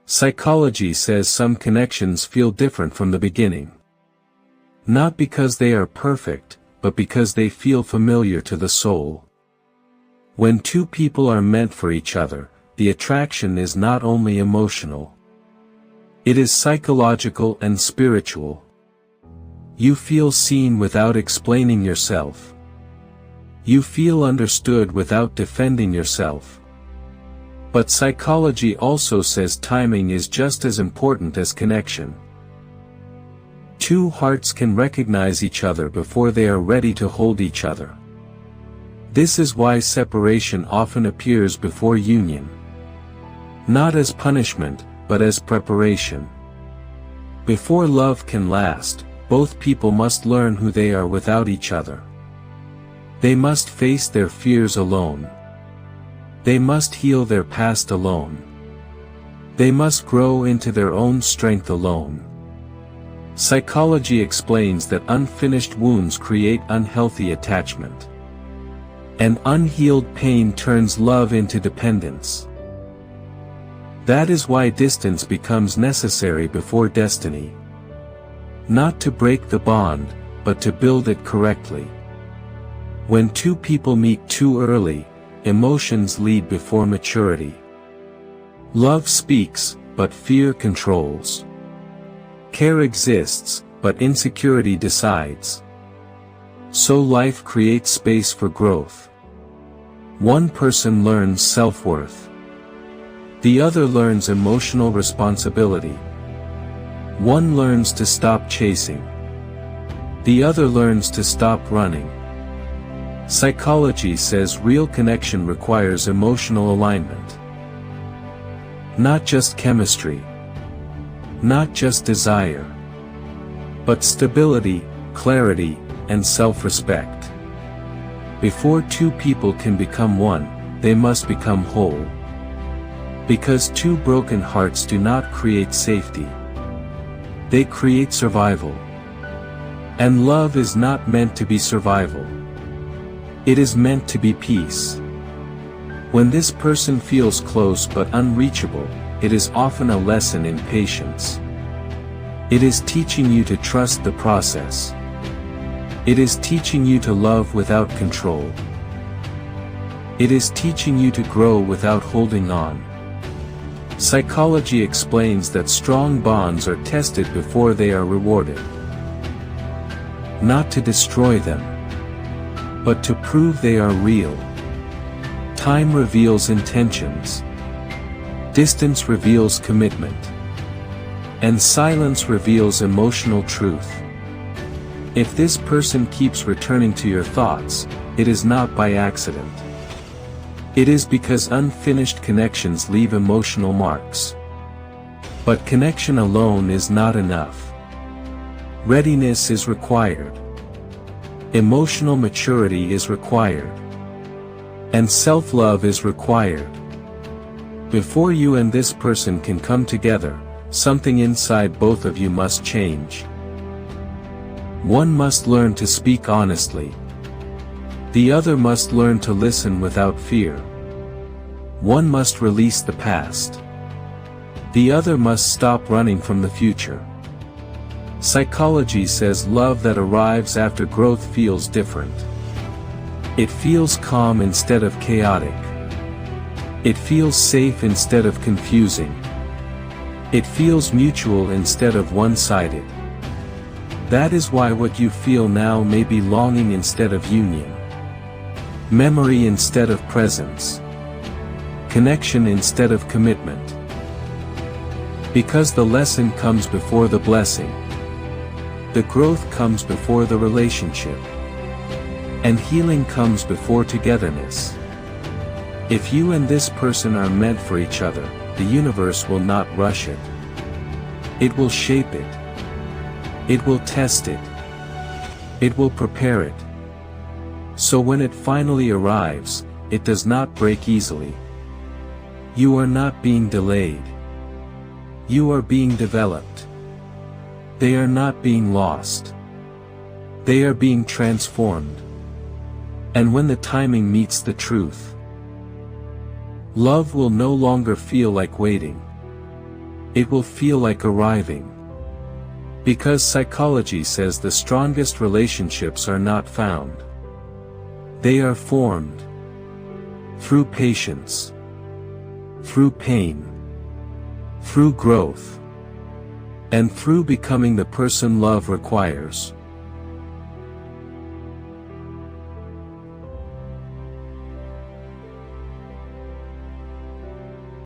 Psychology says some connections feel different from the beginning. Not because they are perfect, but because they feel familiar to the soul. When two people are meant for each other, the attraction is not only emotional. It is psychological and spiritual. You feel seen without explaining yourself. You feel understood without defending yourself. But psychology also says timing is just as important as connection. Two hearts can recognize each other before they are ready to hold each other. This is why separation often appears before union. Not as punishment, but as preparation. Before love can last, both people must learn who they are without each other. They must face their fears alone. They must heal their past alone. They must grow into their own strength alone. Psychology explains that unfinished wounds create unhealthy attachment. And unhealed pain turns love into dependence. That is why distance becomes necessary before destiny. Not to break the bond, but to build it correctly. When two people meet too early, emotions lead before maturity. Love speaks, but fear controls. Care exists, but insecurity decides. So life creates space for growth. One person learns self-worth. The other learns emotional responsibility. One learns to stop chasing. The other learns to stop running. Psychology says real connection requires emotional alignment. Not just chemistry. Not just desire. But stability, clarity, and self-respect. Before two people can become one, they must become whole. Because two broken hearts do not create safety. They create survival. And love is not meant to be survival. It is meant to be peace. When this person feels close but unreachable, it is often a lesson in patience. It is teaching you to trust the process. It is teaching you to love without control. It is teaching you to grow without holding on. Psychology explains that strong bonds are tested before they are rewarded. Not to destroy them, but to prove they are real. Time reveals intentions. Distance reveals commitment. And silence reveals emotional truth. If this person keeps returning to your thoughts, it is not by accident. It is because unfinished connections leave emotional marks. But connection alone is not enough. Readiness is required. Emotional maturity is required. And self-love is required. Before you and this person can come together, something inside both of you must change. One must learn to speak honestly. The other must learn to listen without fear. One must release the past. The other must stop running from the future. Psychology says love that arrives after growth feels different. It feels calm instead of chaotic. It feels safe instead of confusing. It feels mutual instead of one-sided. That is why what you feel now may be longing instead of union. Memory instead of presence. Connection instead of commitment. Because the lesson comes before the blessing. The growth comes before the relationship. And healing comes before togetherness. If you and this person are meant for each other, the universe will not rush it. It will shape it. It will test it. It will prepare it. So when it finally arrives, it does not break easily. You are not being delayed. You are being developed. They are not being lost. They are being transformed. And when the timing meets the truth, love will no longer feel like waiting. It will feel like arriving. Because psychology says the strongest relationships are not found. They are formed. Through patience. Through pain. Through growth. And through becoming the person love requires.